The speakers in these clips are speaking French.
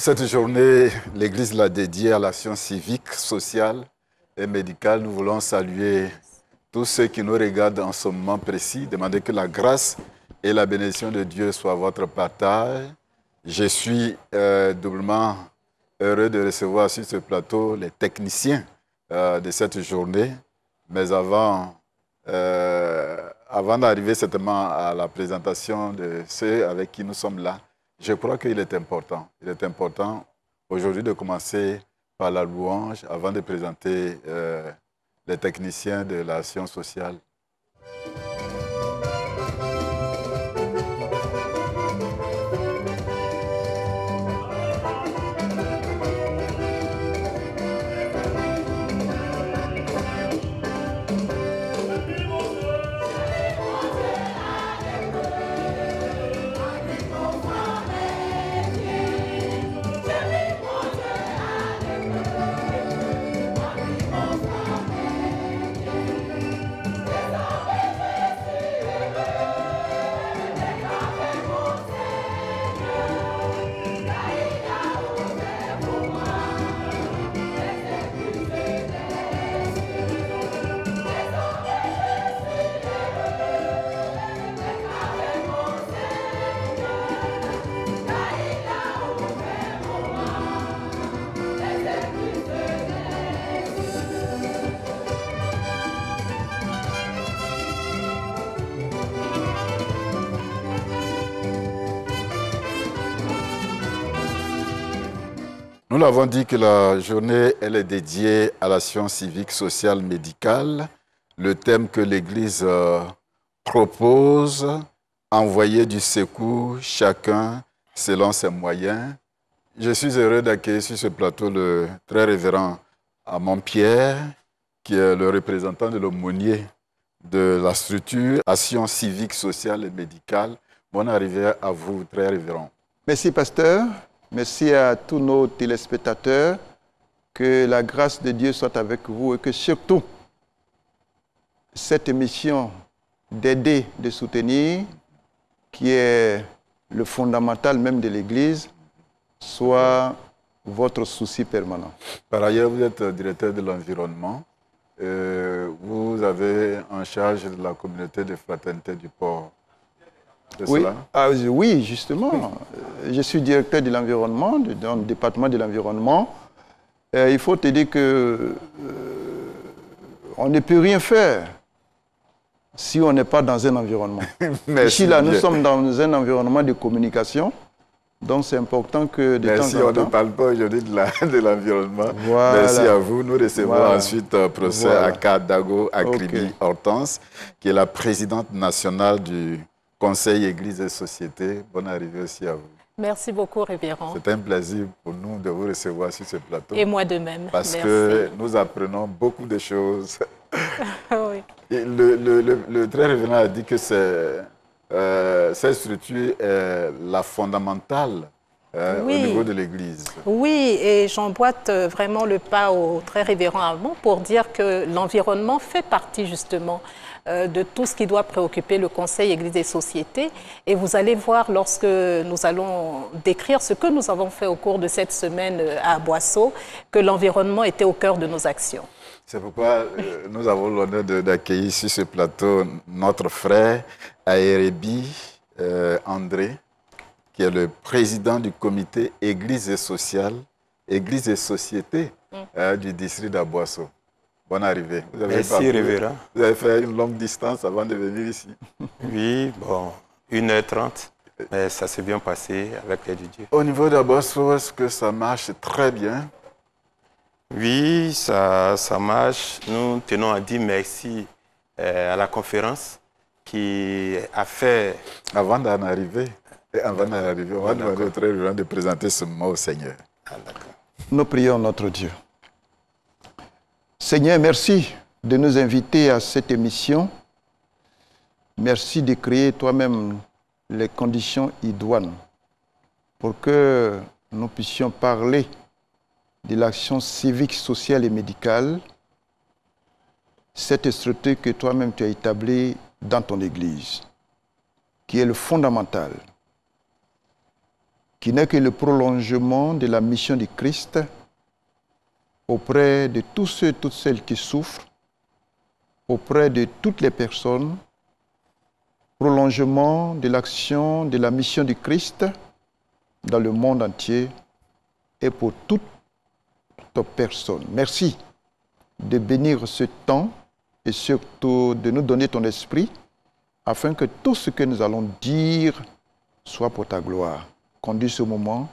Cette journée, l'Église l'a dédiée à l'action civique, sociale et médicale. Nous voulons saluer tous ceux qui nous regardent en ce moment précis, demander que la grâce et la bénédiction de Dieu soient votre partage. Je suis doublement heureux de recevoir sur ce plateau les techniciens de cette journée. Mais avant d'arriver certainement à la présentation de ceux avec qui nous sommes là, je crois qu'il est important. Il est important aujourd'hui de commencer par la louange avant de présenter les techniciens de l'action sociale. Nous l'avons dit que la journée elle est dédiée à l'action civique, sociale, médicale. Le thème que l'Église propose, envoyer du secours, chacun selon ses moyens. Je suis heureux d'accueillir sur ce plateau le très révérend Amand Pierre, qui est le représentant de l'aumônier de la structure Action civique, sociale et médicale. Bonne arrivée à vous, très révérend. Merci, pasteur. Merci à tous nos téléspectateurs. Que la grâce de Dieu soit avec vous et que surtout, cette émission d'aider, de soutenir, qui est le fondamental même de l'Église, soit votre souci permanent. Par ailleurs, vous êtes directeur de l'environnement. Vous avez en charge de la communauté de fraternité du port. Oui, oui, justement. Je suis directeur de l'environnement, dans le département de l'environnement. Il faut te dire que on ne peut rien faire si on n'est pas dans un environnement. Ici, là, nous sommes dans un environnement de communication. Donc, c'est important que de temps en temps... Merci, on ne parle pas aujourd'hui de l'environnement. Voilà. Merci à vous. Nous recevons ensuite professeur Aka Dago Akribi Hortense, qui est la présidente nationale du Conseil Église et Société. Bonne arrivée aussi à vous. Merci beaucoup, révérend. C'est un plaisir pour nous de vous recevoir sur ce plateau. Et moi de même. Parce que nous apprenons beaucoup de choses. Oui. Et le très révérend a dit que cette structure est la fondamentale au niveau de l'Église. Oui, et j'emboîte vraiment le pas au très révérend Amand pour dire que l'environnement fait partie justement de tout ce qui doit préoccuper le Conseil Église et Société. Et vous allez voir lorsque nous allons décrire ce que nous avons fait au cours de cette semaine à Boisseau, que l'environnement était au cœur de nos actions. C'est pourquoi nous avons l'honneur d'accueillir sur ce plateau notre frère Aérébi André, qui est le président du comité Église et Société du district d'Aboisseau. Bonne arrivée. Merci, révérend. Vous avez fait une longue distance avant de venir ici. Oui, bon, 1h30, mais ça s'est bien passé avec l'aide de Dieu. Au niveau d'Aboisseau, est-ce que ça marche très bien? Oui, ça marche. Nous tenons à dire merci à la conférence qui a fait... Avant d'en arriver, on va demander au très révérend de présenter ce mot au Seigneur. Nous prions notre Dieu. Seigneur, merci de nous inviter à cette émission. Merci de créer toi-même les conditions idoines pour que nous puissions parler de l'action civique, sociale et médicale, cette structure que toi-même tu as établie dans ton Église, qui est le fondamental, qui n'est que le prolongement de la mission du Christ auprès de tous ceux et toutes celles qui souffrent, auprès de toutes les personnes, prolongement de l'action, de la mission du Christ dans le monde entier et pour toute personne. Merci de bénir ce temps et surtout de nous donner ton esprit afin que tout ce que nous allons dire soit pour ta gloire. Conduis ce moment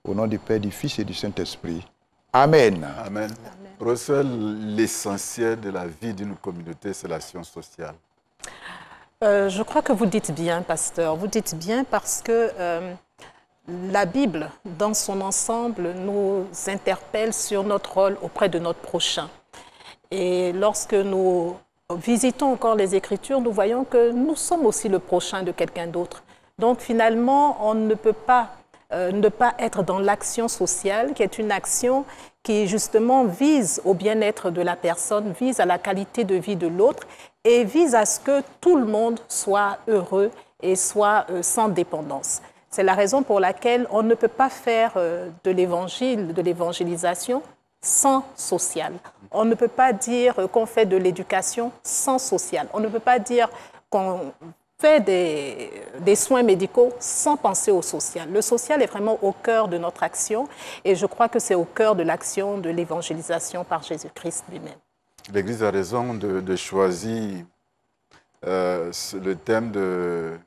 au nom du Père, du Fils et du Saint-Esprit. Amen. Amen. Professeur, l'essentiel de la vie d'une communauté, c'est l'action sociale. Je crois que vous dites bien, pasteur. Vous dites bien parce que la Bible, dans son ensemble, nous interpelle sur notre rôle auprès de notre prochain. Et lorsque nous visitons encore les Écritures, nous voyons que nous sommes aussi le prochain de quelqu'un d'autre. Donc finalement, on ne peut pas ne pas être dans l'action sociale, qui est une action qui justement vise au bien-être de la personne, vise à la qualité de vie de l'autre et vise à ce que tout le monde soit heureux et soit sans dépendance. C'est la raison pour laquelle on ne peut pas faire de l'évangile, de l'évangélisation sans social. On ne peut pas dire qu'on fait de l'éducation sans social. On ne peut pas dire qu'on fait des soins médicaux sans penser au social. Le social est vraiment au cœur de notre action et je crois que c'est au cœur de l'action de l'évangélisation par Jésus-Christ lui-même. L'Église a raison de choisir le thème de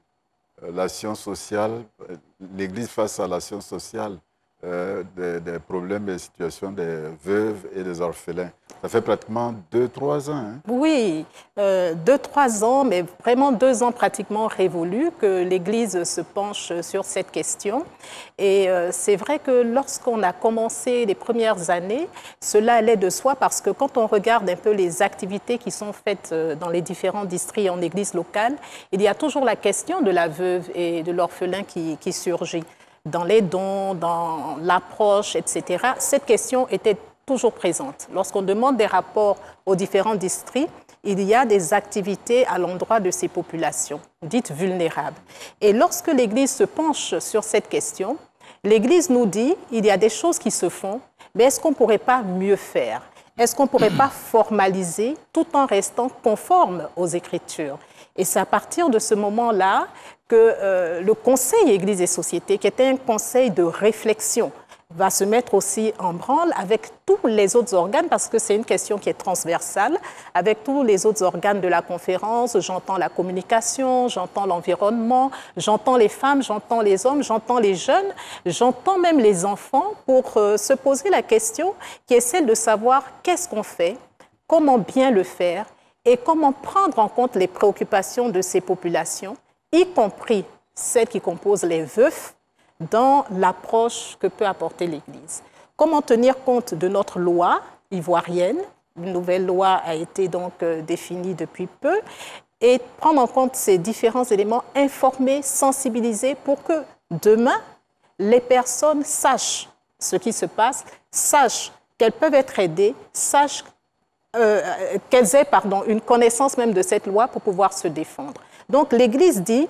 l'action sociale, l'Église face à l'action sociale des problèmes et des situations des veuves et des orphelins. Ça fait pratiquement 2-3 ans. Hein? Oui, 2-3 ans, mais vraiment 2 ans pratiquement révolus que l'Église se penche sur cette question. Et c'est vrai que lorsqu'on a commencé les premières années, cela allait de soi parce que quand on regarde un peu les activités qui sont faites dans les différents districts en Église locale, il y a toujours la question de la veuve et de l'orphelin qui surgit. Dans les dons, dans l'approche, etc. Cette question était toujours présente. Lorsqu'on demande des rapports aux différents districts, il y a des activités à l'endroit de ces populations, dites vulnérables. Et lorsque l'Église se penche sur cette question, l'Église nous dit il y a des choses qui se font, mais est-ce qu'on ne pourrait pas mieux faire? Est-ce qu'on ne pourrait pas formaliser tout en restant conforme aux Écritures? Et c'est à partir de ce moment-là que le Conseil Église et Société, qui était un conseil de réflexion, va se mettre aussi en branle avec tous les autres organes, parce que c'est une question qui est transversale, avec tous les autres organes de la conférence. J'entends la communication, j'entends l'environnement, j'entends les femmes, j'entends les hommes, j'entends les jeunes, j'entends même les enfants pour se poser la question qui est celle de savoir qu'est-ce qu'on fait, comment bien le faire et comment prendre en compte les préoccupations de ces populations, y compris celles qui composent les veufs, dans l'approche que peut apporter l'Église. Comment tenir compte de notre loi ivoirienne, une nouvelle loi a été donc définie depuis peu, et prendre en compte ces différents éléments, informer, sensibiliser pour que demain, les personnes sachent ce qui se passe, sachent qu'elles peuvent être aidées, sachent qu'elles aient une connaissance même de cette loi pour pouvoir se défendre. Donc l'Église dit,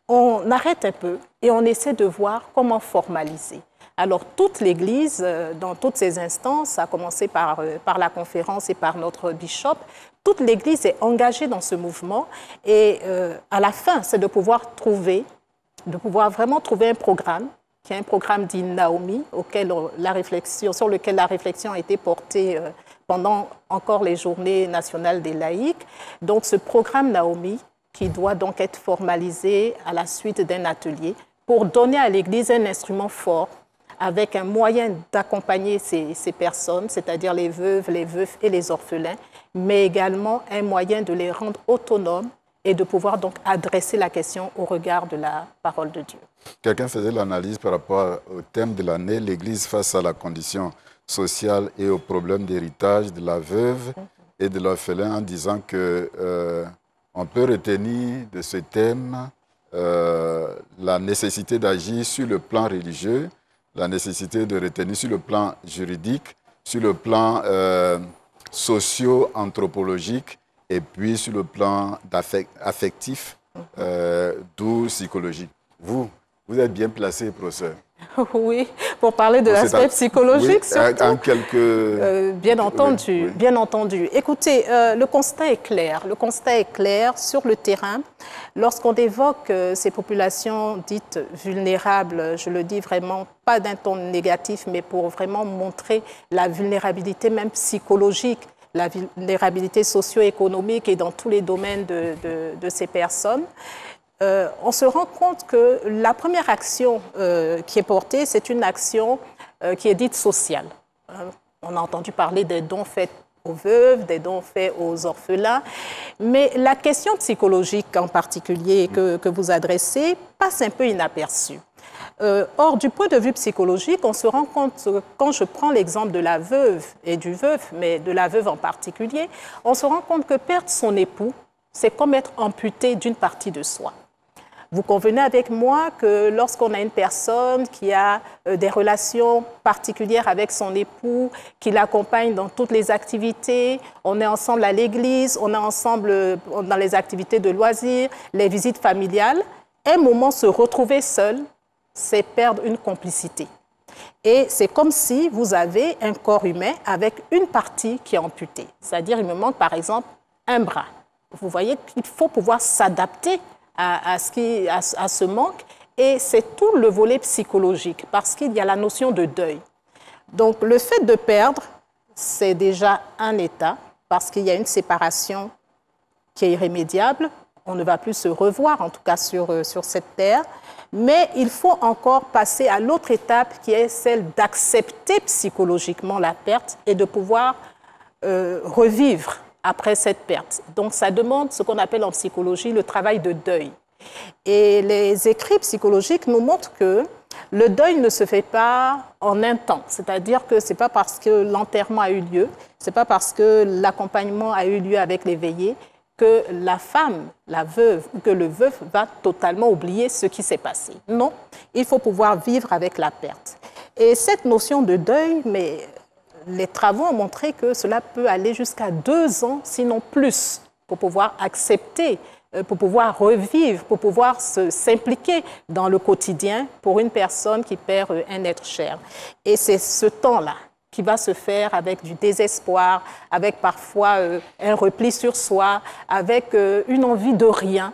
on arrête un peu et on essaie de voir comment formaliser. Alors toute l'Église, dans toutes ses instances, à commencer par la conférence et par notre bishop, toute l'Église est engagée dans ce mouvement et à la fin, c'est de pouvoir vraiment trouver un programme, qui est un programme dit Naomi, sur lequel la réflexion a été portée pendant encore les journées nationales des laïcs. Donc ce programme Naomi, qui doit donc être formalisé à la suite d'un atelier pour donner à l'Église un instrument fort avec un moyen d'accompagner ces personnes, c'est-à-dire les veuves, les veufs et les orphelins, mais également un moyen de les rendre autonomes et de pouvoir donc adresser la question au regard de la parole de Dieu. Quelqu'un faisait l'analyse par rapport au thème de l'année, l'Église face à la condition sociale et au problème d'héritage de la veuve et de l'orphelin, en disant que on peut retenir de ce thème la nécessité d'agir sur le plan religieux, la nécessité de retenir sur le plan juridique, sur le plan socio-anthropologique et puis sur le plan affectif, d'où psychologique. Vous, Vous êtes bien placé, professeur. Oui, pour parler de l'aspect psychologique, oui, surtout. En quelques... bien entendu, oui. Bien entendu. Écoutez, le constat est clair. Le constat est clair sur le terrain. Lorsqu'on évoque ces populations dites vulnérables, je le dis vraiment pas d'un ton négatif, mais pour vraiment montrer la vulnérabilité même psychologique, la vulnérabilité socio-économique et dans tous les domaines de ces personnes. On se rend compte que la première action qui est portée, c'est une action qui est dite sociale. On a entendu parler des dons faits aux veuves, des dons faits aux orphelins, mais la question psychologique en particulier que vous adressez passe un peu inaperçue. Or, du point de vue psychologique, on se rend compte, quand je prends l'exemple de la veuve et du veuf, mais de la veuve en particulier, on se rend compte que perdre son époux, c'est comme être amputé d'une partie de soi. Vous convenez avec moi que lorsqu'on a une personne qui a des relations particulières avec son époux, qui l'accompagne dans toutes les activités, on est ensemble à l'église, on est ensemble dans les activités de loisirs, les visites familiales, un moment se retrouver seul, c'est perdre une complicité. Et c'est comme si vous avez un corps humain avec une partie qui est amputée. C'est-à-dire, il me manque par exemple un bras. Vous voyez qu'il faut pouvoir s'adapter à ce manque, et c'est tout le volet psychologique, parce qu'il y a la notion de deuil. Donc le fait de perdre, c'est déjà un état, parce qu'il y a une séparation qui est irrémédiable, on ne va plus se revoir, en tout cas sur cette terre, mais il faut encore passer à l'autre étape, qui est celle d'accepter psychologiquement la perte et de pouvoir revivre après cette perte. Donc ça demande ce qu'on appelle en psychologie le travail de deuil. Et les écrits psychologiques nous montrent que le deuil ne se fait pas en un temps. C'est-à-dire que ce n'est pas parce que l'enterrement a eu lieu, ce n'est pas parce que l'accompagnement a eu lieu avec les veillées que la femme, la veuve ou que le veuf va totalement oublier ce qui s'est passé. Non, il faut pouvoir vivre avec la perte. Et cette notion de deuil, mais les travaux ont montré que cela peut aller jusqu'à 2 ans, sinon plus, pour pouvoir accepter, pour pouvoir revivre, pour pouvoir s'impliquer dans le quotidien pour une personne qui perd un être cher. Et c'est ce temps-là qui va se faire avec du désespoir, avec parfois un repli sur soi, avec une envie de rien.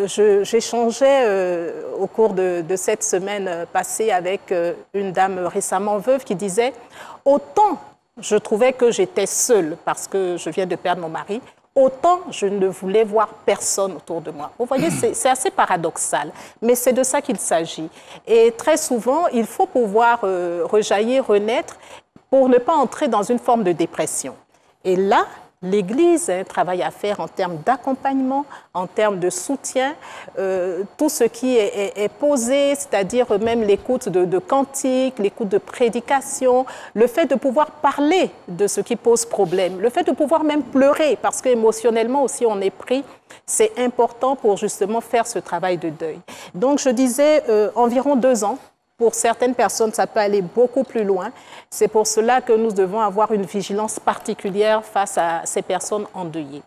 J'échangeais au cours de cette semaine passée avec une dame récemment veuve qui disait « Autant je trouvais que j'étais seule parce que je viens de perdre mon mari, autant je ne voulais voir personne autour de moi. » Vous voyez, c'est assez paradoxal, mais c'est de ça qu'il s'agit. Et très souvent, il faut pouvoir rejaillir, renaître pour ne pas entrer dans une forme de dépression. Et là, l'Église a un travail à faire en termes d'accompagnement, en termes de soutien, tout ce qui est posé, c'est-à-dire même l'écoute de cantiques, l'écoute de prédications, le fait de pouvoir parler de ce qui pose problème, le fait de pouvoir même pleurer, parce qu'émotionnellement aussi on est pris, c'est important pour justement faire ce travail de deuil. Donc je disais environ 2 ans. Pour certaines personnes, ça peut aller beaucoup plus loin. C'est pour cela que nous devons avoir une vigilance particulière face à ces personnes endeuillées.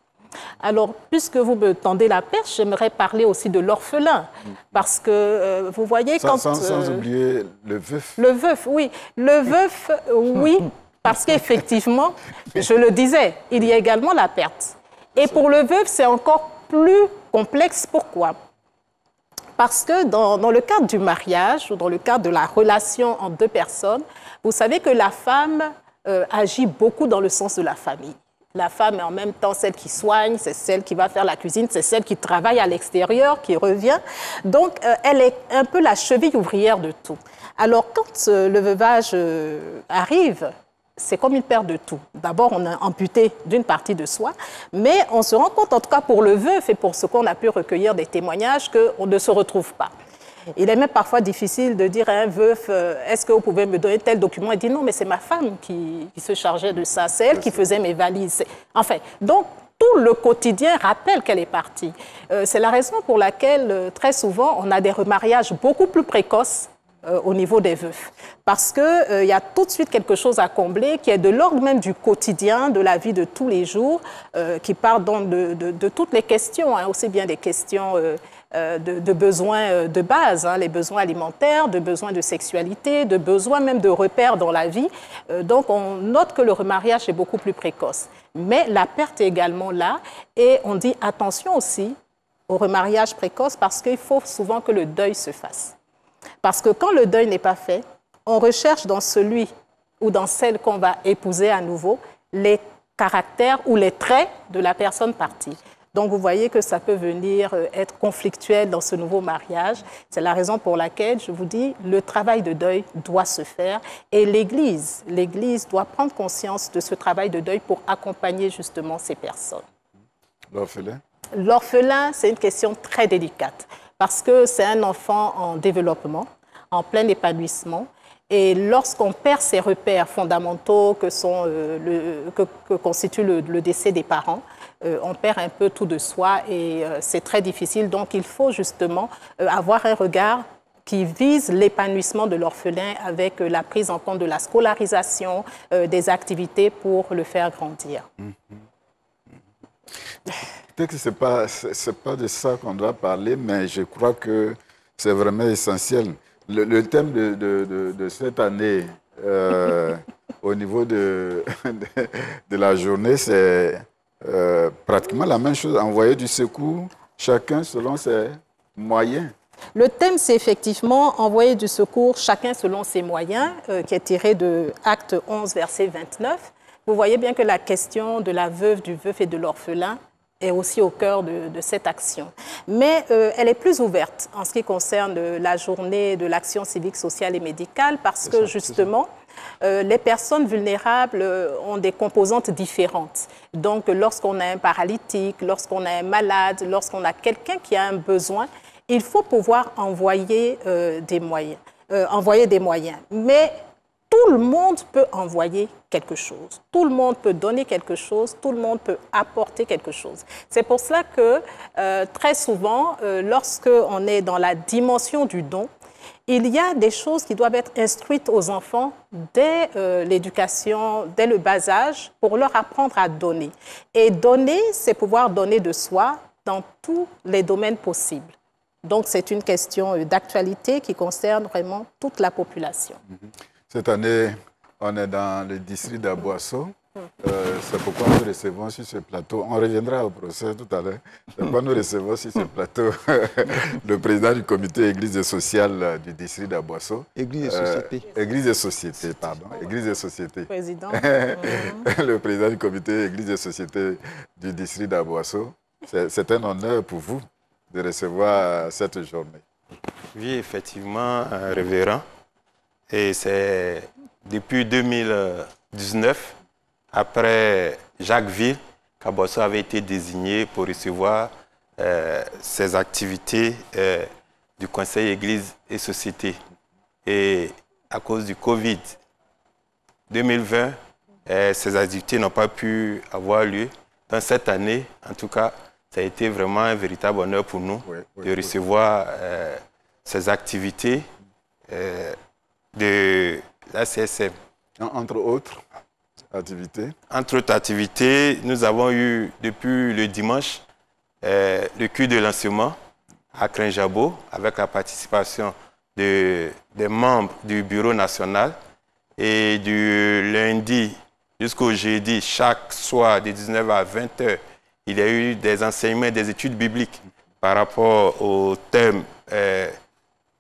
Alors, puisque vous me tendez la perche, j'aimerais parler aussi de l'orphelin. Parce que, vous voyez, sans oublier le veuf. Le veuf, oui. Le veuf, oui, parce qu'effectivement, je le disais, il y a également la perte. Et pour le veuf, c'est encore plus complexe. Pourquoi ? Parce que dans le cadre du mariage ou dans le cadre de la relation entre 2 personnes, vous savez que la femme agit beaucoup dans le sens de la famille. La femme est en même temps celle qui soigne, c'est celle qui va faire la cuisine, c'est celle qui travaille à l'extérieur, qui revient. Donc, elle est un peu la cheville ouvrière de tout. Alors, quand le veuvage arrive, c'est comme une perte de tout. D'abord, on est amputé d'une partie de soi, mais on se rend compte, en tout cas pour le veuf et pour ce qu'on a pu recueillir des témoignages, qu'on ne se retrouve pas. Il est même parfois difficile de dire à un veuf, est-ce que vous pouvez me donner tel document? Il dit non, mais c'est ma femme qui se chargeait de ça, c'est elle qui faisait mes valises. Enfin, donc, tout le quotidien rappelle qu'elle est partie. C'est la raison pour laquelle, très souvent, on a des remariages beaucoup plus précoces au niveau des veufs. Parce qu'il y a tout de suite quelque chose à combler qui est de l'ordre même du quotidien, de la vie de tous les jours, qui part donc de toutes les questions, hein, aussi bien des questions de besoins de base, hein, les besoins alimentaires, de besoins de sexualité, de besoins même de repères dans la vie. Donc on note que le remariage est beaucoup plus précoce. Mais la perte est également là et on dit attention aussi au remariage précoce parce qu'il faut souvent que le deuil se fasse. Parce que quand le deuil n'est pas fait, on recherche dans celui ou dans celle qu'on va épouser à nouveau les caractères ou les traits de la personne partie. Donc, vous voyez que ça peut venir être conflictuel dans ce nouveau mariage. C'est la raison pour laquelle, je vous dis, le travail de deuil doit se faire et l'Église doit prendre conscience de ce travail de deuil pour accompagner justement ces personnes. L'orphelin? L'orphelin, c'est une question très délicate parce que c'est un enfant en développement, en plein épanouissement. Et lorsqu'on perd ces repères fondamentaux que constitue le décès des parents, on perd un peu tout de soi et c'est très difficile. Donc, il faut justement avoir un regard qui vise l'épanouissement de l'orphelin avec la prise en compte de la scolarisation, des activités pour le faire grandir. Peut-être que ce n'est pas de ça qu'on doit parler, mais je crois que c'est vraiment essentiel. Le thème de cette année, au niveau de la journée, c'est pratiquement la même chose. Envoyer du secours, chacun selon ses moyens. Le thème, c'est effectivement envoyer du secours, chacun selon ses moyens, qui est tiré de Acte 11, verset 29. Vous voyez bien que la question de la veuve, du veuf et de l'orphelin est aussi au cœur de cette action. Mais elle est plus ouverte en ce qui concerne la journée de l'action civique, sociale et médicale parce que justement, les personnes vulnérables ont des composantes différentes. Donc, lorsqu'on a un paralytique, lorsqu'on a un malade, lorsqu'on a quelqu'un qui a un besoin, il faut pouvoir envoyer des moyens. Mais tout le monde peut envoyer quelque chose. Tout le monde peut donner quelque chose. Tout le monde peut apporter quelque chose. C'est pour cela que très souvent, lorsqu'on est dans la dimension du don, il y a des choses qui doivent être instruites aux enfants dès l'éducation, dès le bas âge, pour leur apprendre à donner. Et donner, c'est pouvoir donner de soi dans tous les domaines possibles. Donc, c'est une question d'actualité qui concerne vraiment toute la population. Cette année, on est dans le district d'Aboasso. C'est pourquoi nous recevons sur ce plateau, on reviendra au procès tout à l'heure, c'est pourquoi nous recevons sur ce plateau le président du comité Église et sociale du district d'Aboasso. Église et société. Église et société, pardon. Église et société. Président. Le président du comité Église et société du district d'Aboasso. C'est un honneur pour vous de recevoir cette journée. Oui, effectivement, révérend. Et c'est depuis 2019, après Jacquesville, qu'Aboasso avait été désigné pour recevoir ces activités du Conseil Église et Société. Et à cause du Covid 2020, ces activités n'ont pas pu avoir lieu. Dans cette année, en tout cas, ça a été vraiment un véritable honneur pour nous de recevoir ces activités de la CSM. Entre autres activités? Entre autres activités, nous avons eu depuis le dimanche le culte de lancement à Crinjabo avec la participation des membres du bureau national. Et du lundi jusqu'au jeudi, chaque soir de 19 à 20 h, il y a eu des enseignements, des études bibliques par rapport au thème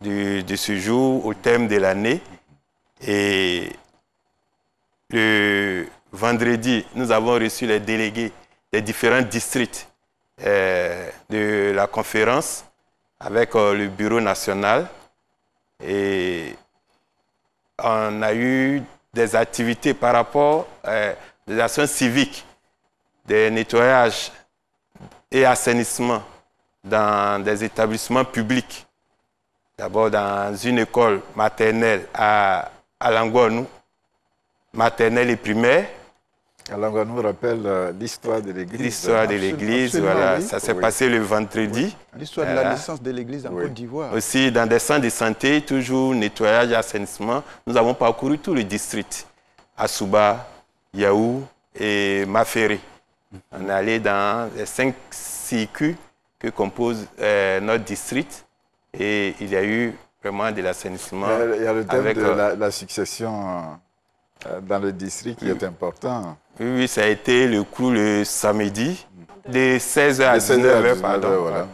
de ce jour, au thème de l'année. Et le vendredi, nous avons reçu les délégués des différents districts de la conférence avec le bureau national. Et on a eu des activités par rapport des actions civiques, des nettoyages et assainissements dans des établissements publics. D'abord dans une école maternelle à Langouanou, maternelle et primaire. Langouanou rappelle l'histoire de l'Église. L'histoire de l'Église, voilà. Oui. Ça s'est passé le vendredi. L'histoire de la naissance de l'Église en Côte d'Ivoire. Aussi, dans des centres de santé, toujours nettoyage et assainissement. Nous avons parcouru tout le district. Assouba, Yaou et Maféré. On est allé dans les 5 circuits que compose notre district. Et il y a eu vraiment de l'assainissement. Il y a le thème de la succession dans le district qui est important. Oui, ça a été le clou le samedi, de 16h à 19h, pardon, voilà.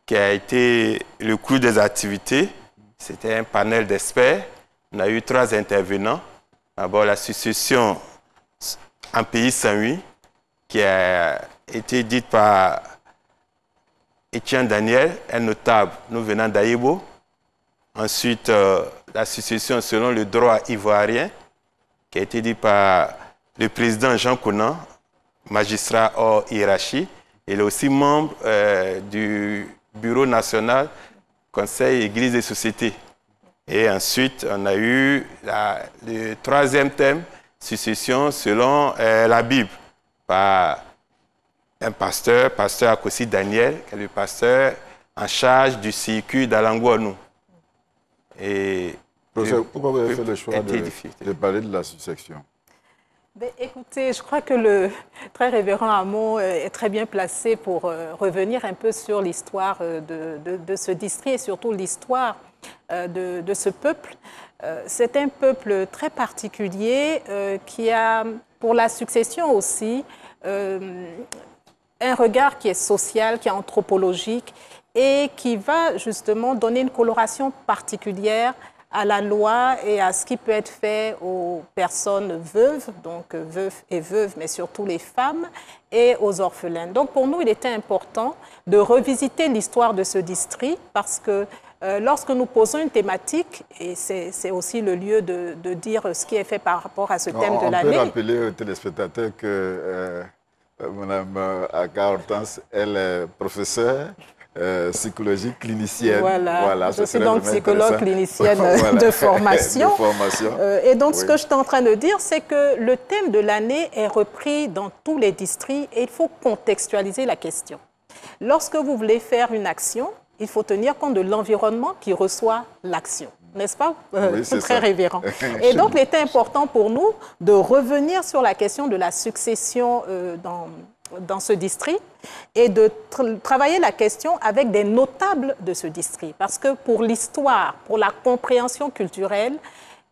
Qui a été le clou des activités. C'était un panel d'experts. On a eu 3 intervenants. D'abord, la succession en pays Saint-Louis, qui a été dite par Étienne Daniel, un notable nous venant d'Aïbo. Ensuite, la succession selon le droit ivoirien, qui a été dit par le président Jean Conan, magistrat hors hiérarchie. Il est aussi membre du Bureau national Conseil Église et Société. Et ensuite, on a eu le 3e thème, succession selon la Bible, par un pasteur Akosi Daniel, qui est le pasteur en charge du circuit d'Alangouanou. Et pourquoi vous avez fait le choix de parler de la succession? Ben, écoutez, je crois que le très révérend Hamon est très bien placé pour revenir un peu sur l'histoire de ce district et surtout l'histoire de ce peuple. C'est un peuple très particulier qui a, pour la succession aussi, un regard qui est social, qui est anthropologique et qui va justement donner une coloration particulière à la loi et à ce qui peut être fait aux personnes veuves, donc veufs et veuves, mais surtout les femmes, et aux orphelins. Donc pour nous, il était important de revisiter l'histoire de ce district parce que lorsque nous posons une thématique, et c'est aussi le lieu de dire ce qui est fait par rapport à ce thème de l'année. On peut rappeler aux téléspectateurs que Mme Aka Hortense, elle est professeure psychologie clinicienne. Voilà, je suis donc psychologue clinicienne de formation. Et donc, ce que je suis en train de dire, c'est que le thème de l'année est repris dans tous les districts et il faut contextualiser la question. Lorsque vous voulez faire une action, il faut tenir compte de l'environnement qui reçoit l'action. N'est-ce pas? Oui, c'est très révérend. Et donc, il était important pour nous de revenir sur la question de la succession dans ce district et de travailler la question avec des notables de ce district. Parce que pour l'histoire, pour la compréhension culturelle,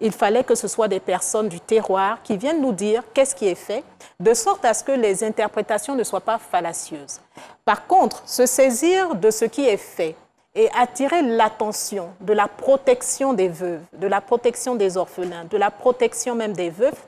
il fallait que ce soit des personnes du terroir qui viennent nous dire qu'est-ce qui est fait, de sorte à ce que les interprétations ne soient pas fallacieuses. Par contre, se saisir de ce qui est fait et attirer l'attention de la protection des veuves, de la protection des orphelins, de la protection même des veufs,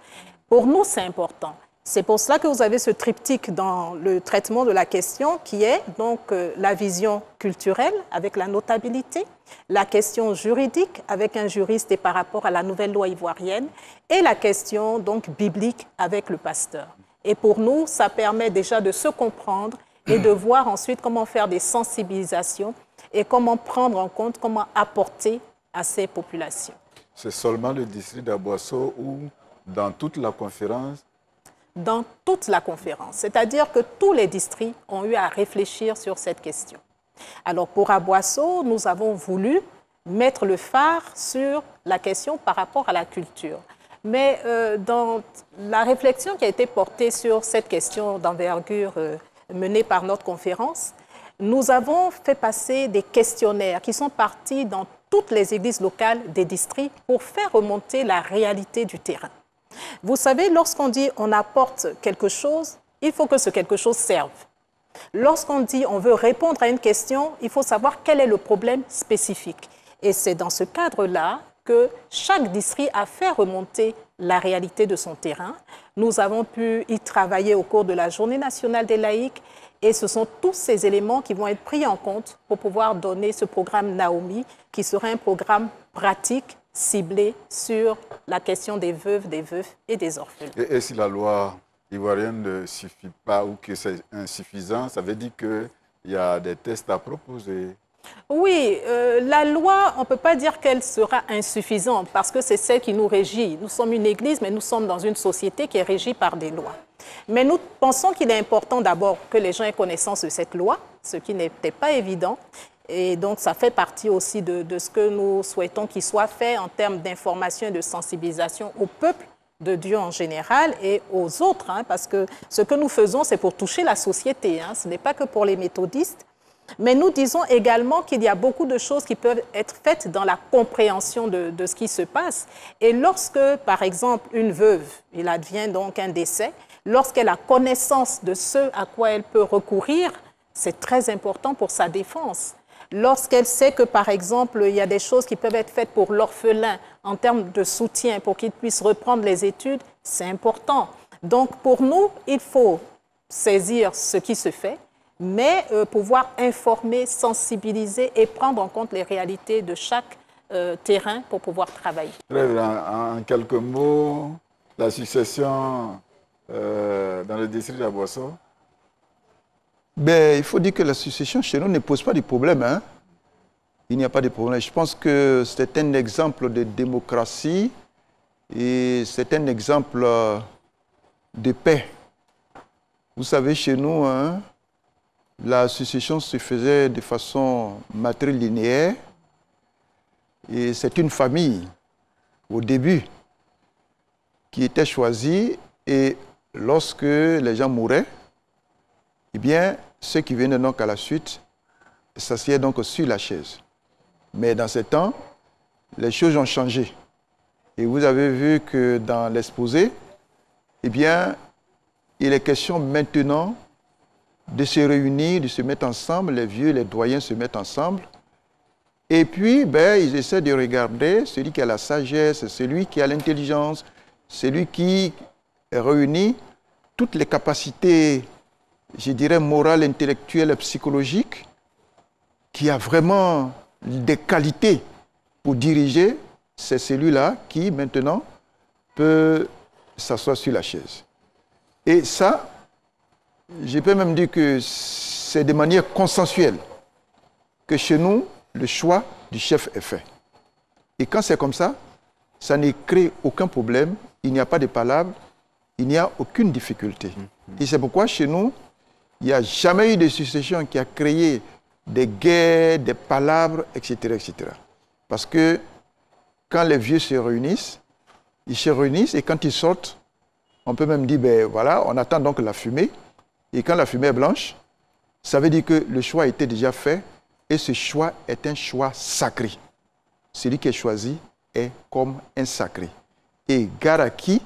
pour nous, c'est important. C'est pour cela que vous avez ce triptyque dans le traitement de la question qui est donc la vision culturelle avec la notabilité, la question juridique avec un juriste et par rapport à la nouvelle loi ivoirienne et la question donc biblique avec le pasteur. Et pour nous, ça permet déjà de se comprendre et de voir ensuite comment faire des sensibilisations et comment prendre en compte, comment apporter à ces populations. C'est seulement le district d'Aboasso ou dans toute la conférence? Dans toute la conférence. C'est-à-dire que tous les districts ont eu à réfléchir sur cette question. Alors pour Aboasso, nous avons voulu mettre le phare sur la question par rapport à la culture. Mais dans la réflexion qui a été portée sur cette question d'envergure menée par notre conférence, nous avons fait passer des questionnaires qui sont partis dans toutes les églises locales des districts pour faire remonter la réalité du terrain. Vous savez, lorsqu'on dit on apporte quelque chose, il faut que ce quelque chose serve. Lorsqu'on dit on veut répondre à une question, il faut savoir quel est le problème spécifique. Et c'est dans ce cadre-là que chaque district a fait remonter la réalité de son terrain. Nous avons pu y travailler au cours de la Journée nationale des laïcs et ce sont tous ces éléments qui vont être pris en compte pour pouvoir donner ce programme Naomi qui sera un programme pratique ciblé sur la question des veuves, des veufs et des orphelins. Et si la loi ivoirienne ne suffit pas ou que c'est insuffisant, ça veut dire qu'il y a des tests à proposer? Oui, la loi, on ne peut pas dire qu'elle sera insuffisante parce que c'est celle qui nous régit. Nous sommes une église, mais nous sommes dans une société qui est régie par des lois. Mais nous pensons qu'il est important d'abord que les gens aient connaissance de cette loi, ce qui n'était pas évident. Et donc, ça fait partie aussi de ce que nous souhaitons qu'il soit fait en termes d'information et de sensibilisation au peuple de Dieu en général et aux autres, hein, parce que ce que nous faisons, c'est pour toucher la société. Hein, ce n'est pas que pour les méthodistes. Mais nous disons également qu'il y a beaucoup de choses qui peuvent être faites dans la compréhension de ce qui se passe. Et lorsque, par exemple, une veuve, il advient donc un décès, lorsqu'elle a connaissance de ce à quoi elle peut recourir, c'est très important pour sa défense. Lorsqu'elle sait que, par exemple, il y a des choses qui peuvent être faites pour l'orphelin en termes de soutien pour qu'il puisse reprendre les études, c'est important. Donc, pour nous, il faut saisir ce qui se fait, mais pouvoir informer, sensibiliser et prendre en compte les réalités de chaque terrain pour pouvoir travailler. En quelques mots, la succession dans le district d'Abosso. Ben, il faut dire que la succession chez nous ne pose pas de problème. Hein? Il n'y a pas de problème. Je pense que c'est un exemple de démocratie et c'est un exemple de paix. Vous savez, chez nous, hein, la succession se faisait de façon matrilinéaire et c'est une famille, au début, qui était choisie et lorsque les gens mouraient, eh bien, ceux qui venaient donc à la suite s'assiedent donc sur la chaise. Mais dans ce temps, les choses ont changé. Et vous avez vu que dans l'exposé, eh bien, il est question maintenant de se réunir, de se mettre ensemble, les vieux, les doyens se mettent ensemble. Et puis, ben, ils essaient de regarder celui qui a la sagesse, celui qui a l'intelligence, celui qui réunit toutes les capacités, je dirais, morales, intellectuelles, psychologiques, qui a vraiment des qualités pour diriger, c'est celui-là qui, maintenant, peut s'asseoir sur la chaise. Et ça, je peux même dire que c'est de manière consensuelle que chez nous, le choix du chef est fait. Et quand c'est comme ça ne crée aucun problème, il n'y a pas de palabre, il n'y a aucune difficulté. Et c'est pourquoi chez nous, il n'y a jamais eu de succession qui a créé des guerres, des palabres, etc., etc. Parce que quand les vieux se réunissent et quand ils sortent, on peut même dire, ben voilà, on attend donc la fumée. Et quand la fumée est blanche, ça veut dire que le choix était déjà fait et ce choix est un choix sacré. Celui qui est choisi est comme un sacré. Et gare à qui,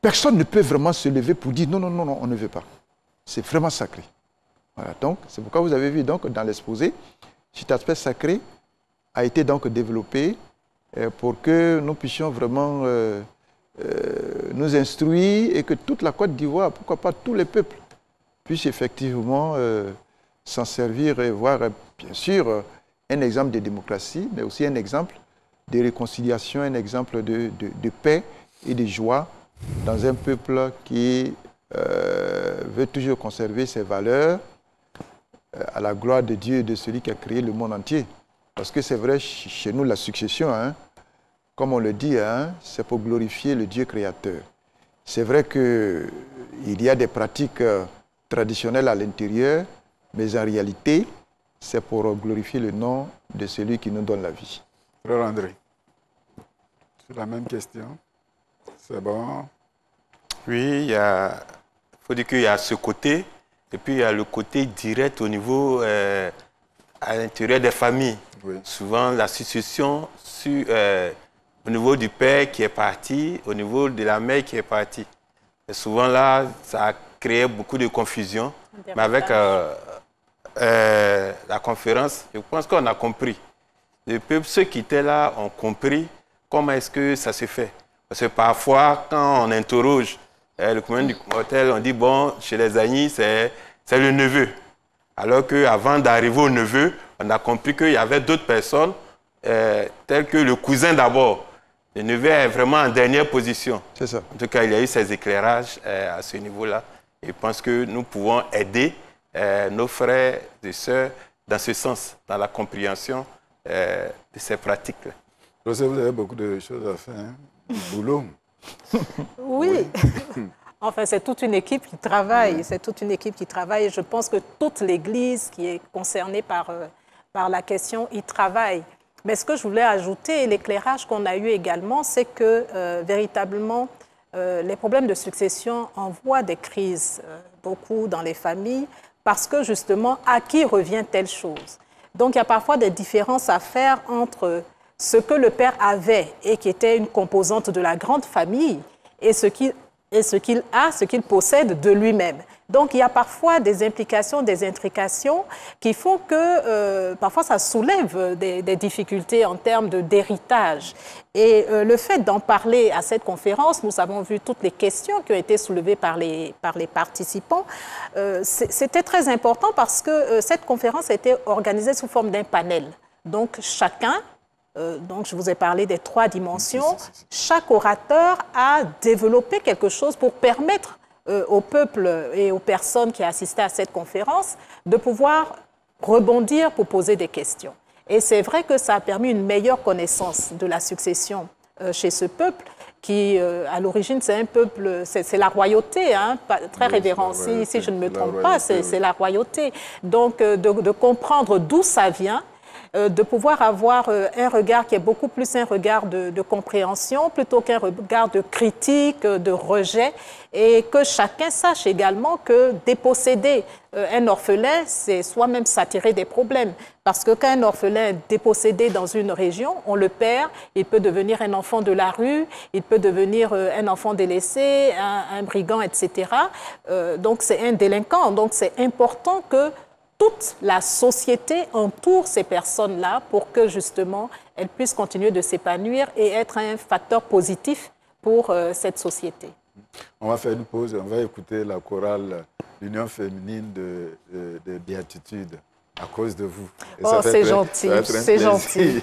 personne ne peut vraiment se lever pour dire non, non, non, non, on ne veut pas. C'est vraiment sacré. Voilà, donc c'est pourquoi vous avez vu donc dans l'exposé, cet aspect sacré a été donc développé pour que nous puissions vraiment nous instruire et que toute la Côte d'Ivoire, pourquoi pas tous les peuples, puissent effectivement s'en servir et voir bien sûr un exemple de démocratie, mais aussi un exemple de réconciliation, un exemple de paix et de joie dans un peuple qui veut toujours conserver ses valeurs à la gloire de Dieu et de celui qui a créé le monde entier. Parce que c'est vrai, chez nous, la succession, hein, comme on le dit, hein, c'est pour glorifier le Dieu créateur. C'est vrai qu'il y a des pratiques traditionnelles à l'intérieur, mais en réalité, c'est pour glorifier le nom de celui qui nous donne la vie. Frère André, c'est la même question. C'est bon? Oui, il faut dire qu'il y a ce côté, et puis il y a le côté direct au niveau, à l'intérieur des familles. Oui. Souvent, la succession au niveau du père qui est parti, au niveau de la mère qui est partie. Et souvent là, ça a créé beaucoup de confusion. Mais avec la conférence, je pense qu'on a compris. Ceux qui étaient là ont compris comment est-ce que ça se fait. Parce que parfois, quand on interroge le commun du mortel, on dit, bon, chez les Agnis, c'est le neveu. Alors qu'avant d'arriver au neveu, on a compris qu'il y avait d'autres personnes, telles que le cousin d'abord. Le neveu est vraiment en dernière position. C'est ça. En tout cas, il y a eu ces éclairages à ce niveau-là. Et je pense que nous pouvons aider nos frères et sœurs dans ce sens, dans la compréhension de ces pratiques-là. Je sais que vous avez beaucoup de choses à faire, hein? Boulot. Oui. Enfin, c'est toute une équipe qui travaille. C'est toute une équipe qui travaille. Et je pense que toute l'Église qui est concernée par la question y travaille. Mais ce que je voulais ajouter, et l'éclairage qu'on a eu également, c'est que véritablement, les problèmes de succession envoient des crises, beaucoup dans les familles, parce que justement, à qui revient telle chose? Donc, il y a parfois des différences à faire entre ce que le père avait et qui était une composante de la grande famille et ce qu'il possède de lui-même. Donc, il y a parfois des implications, des intrications qui font que parfois ça soulève des difficultés en termes d'héritage. Et le fait d'en parler à cette conférence, nous avons vu toutes les questions qui ont été soulevées par les participants. C'était très important parce que cette conférence a été organisée sous forme d'un panel. Donc, chacun, donc je vous ai parlé des 3 dimensions, chaque orateur a développé quelque chose pour permettre au peuple et aux personnes qui assistaient à cette conférence de pouvoir rebondir pour poser des questions. Et c'est vrai que ça a permis une meilleure connaissance de la succession chez ce peuple qui, à l'origine, c'est un peuple, c'est la royauté, hein, très révérend, si je ne me trompe pas, c'est la royauté. Donc, de comprendre d'où ça vient, de pouvoir avoir un regard qui est beaucoup plus un regard de compréhension plutôt qu'un regard de critique, de rejet, et que chacun sache également que déposséder un orphelin, c'est soi-même s'attirer des problèmes. Parce que quand un orphelin est dépossédé dans une région, on le perd, il peut devenir un enfant de la rue, il peut devenir un enfant délaissé, un brigand, etc. Donc c'est un délinquant. Donc c'est important que toute la société entoure ces personnes-là pour que, justement, elles puissent continuer de s'épanouir et être un facteur positif pour cette société. On va faire une pause et on va écouter la chorale L'Union féminine de Béatitude à cause de vous. Et oh, c'est gentil, c'est gentil.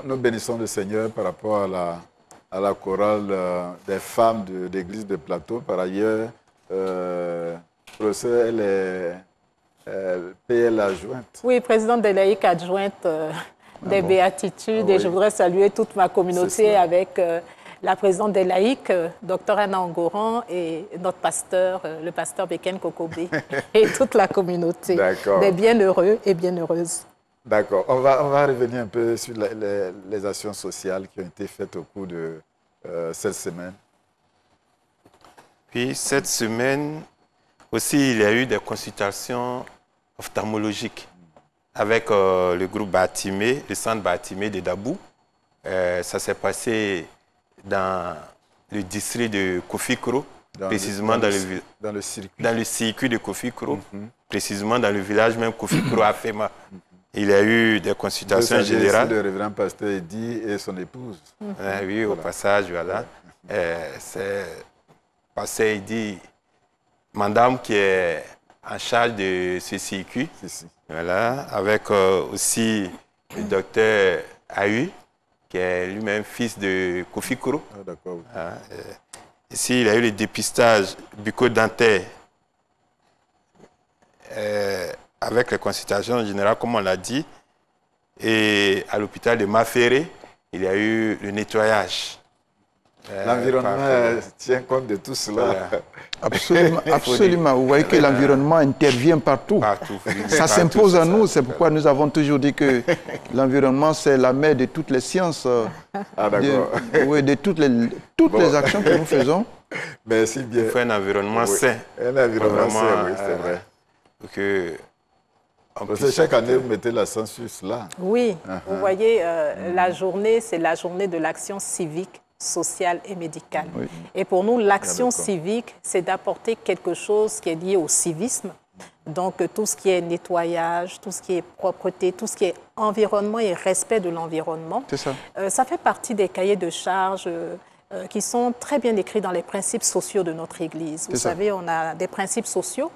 Nous bénissons le Seigneur par rapport à la chorale des femmes de l'église de Plateau. Par ailleurs, professeur, elle est PL adjointe. Oui, présidente des laïcs adjointe des Béatitudes. Ah, et oui. Je voudrais saluer toute ma communauté avec la présidente des laïcs, Dr Anna Angoran, et notre pasteur, le pasteur Beken Kokobé, et toute la communauté des bienheureux et bienheureuses. D'accord. On va revenir un peu sur les actions sociales qui ont été faites au cours de cette semaine. Puis cette semaine aussi, il y a eu des consultations ophtalmologiques avec le groupe Batimé, le centre Batimé de Dabou. Ça s'est passé dans le district de Kofikro, précisément dans le circuit de Kofikro, précisément dans le village même Kofikro à Fema. Il y a eu des consultations générales. Le révérend pasteur Eddy et son épouse. Oui, au passage, voilà. C'est pasteur Eddy, madame qui est en charge de ce circuit. Voilà, avec aussi le docteur Aoui, qui est lui-même fils de Kofikro. Ah, d'accord. Ici, il y a eu le dépistage bucco-dentaire avec les consultations générales, comme on l'a dit. Et à l'hôpital de Maféré, il y a eu le nettoyage. L'environnement tient compte de tout cela. Voilà. Absolument, absolument. Vous voyez que l'environnement intervient partout. Ça s'impose à nous. C'est pourquoi nous avons toujours dit que l'environnement, c'est la mère de toutes les sciences, de toutes les actions que nous faisons. Merci bien. Il faut un environnement sain. Un environnement sain, oui, c'est vrai. Parce que chaque année, vous mettez l'accent sur cela. Oui, vous voyez, la journée, c'est la journée de l'action civique, sociale et médicale. Oui. Et pour nous, l'action civique, c'est d'apporter quelque chose qui est lié au civisme. Donc, tout ce qui est nettoyage, tout ce qui est propreté, tout ce qui est environnement et respect de l'environnement. C'est ça. Ça fait partie des cahiers de charges qui sont très bien écrits dans les principes sociaux de notre Église. Vous savez, on a des principes sociaux.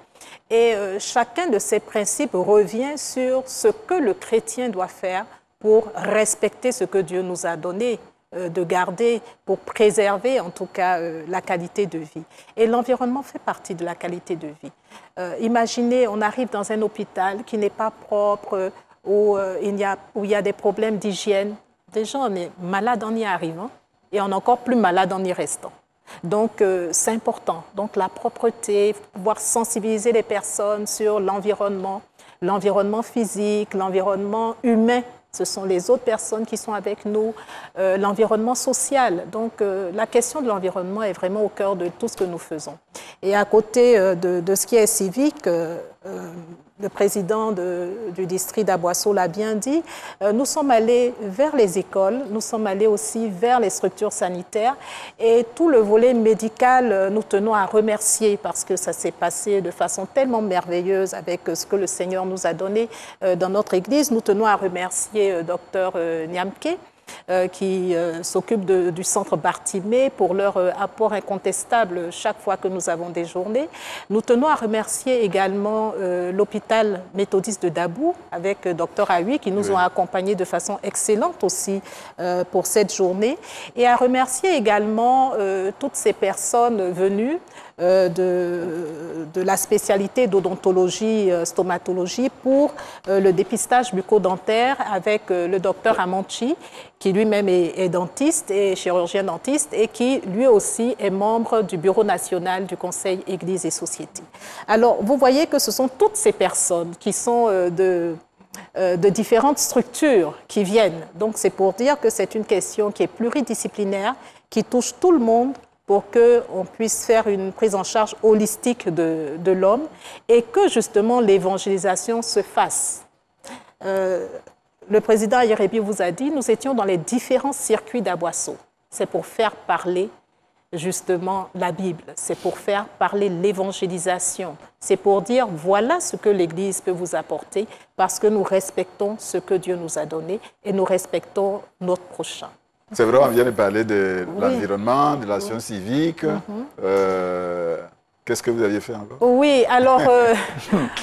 Et chacun de ces principes revient sur ce que le chrétien doit faire pour respecter ce que Dieu nous a donné, de garder, pour préserver en tout cas la qualité de vie. Et l'environnement fait partie de la qualité de vie. Imaginez, on arrive dans un hôpital qui n'est pas propre, où il y a des problèmes d'hygiène. Déjà, on est malade en y arrivant et on est encore plus malade en y restant. Donc, c'est important. Donc, la propreté, pouvoir sensibiliser les personnes sur l'environnement physique, l'environnement humain. Ce sont les autres personnes qui sont avec nous, l'environnement social. Donc, la question de l'environnement est vraiment au cœur de tout ce que nous faisons. Et à côté de ce qui est civique, le président du district d'Aboisseau l'a bien dit, nous sommes allés vers les écoles, nous sommes allés aussi vers les structures sanitaires et tout le volet médical, nous tenons à remercier parce que ça s'est passé de façon tellement merveilleuse avec ce que le Seigneur nous a donné dans notre Église. Nous tenons à remercier Dr Niamke, qui s'occupe du centre Bartimé pour leur apport incontestable chaque fois que nous avons des journées. Nous tenons à remercier également l'hôpital méthodiste de Dabou avec Dr Aoui qui nous ont accompagnés de façon excellente aussi pour cette journée et à remercier également toutes ces personnes venues de la spécialité d'odontologie, stomatologie pour le dépistage bucco-dentaire avec le docteur Amanchi, qui lui-même est dentiste et chirurgien dentiste et qui lui aussi est membre du Bureau national du Conseil Église et Société. Alors, vous voyez que ce sont toutes ces personnes qui sont de différentes structures qui viennent. Donc, c'est pour dire que c'est une question qui est pluridisciplinaire, qui touche tout le monde, pour qu'on puisse faire une prise en charge holistique de l'homme et que justement l'évangélisation se fasse. Le président Yerebi vous a dit, nous étions dans les différents circuits d'Aboisseau. C'est pour faire parler justement la Bible, c'est pour faire parler l'évangélisation, c'est pour dire voilà ce que l'Église peut vous apporter parce que nous respectons ce que Dieu nous a donné et nous respectons notre prochain. C'est vrai, on vient de parler de l'environnement, de l'action civique. Qu'est-ce que vous aviez fait encore? Oui, alors,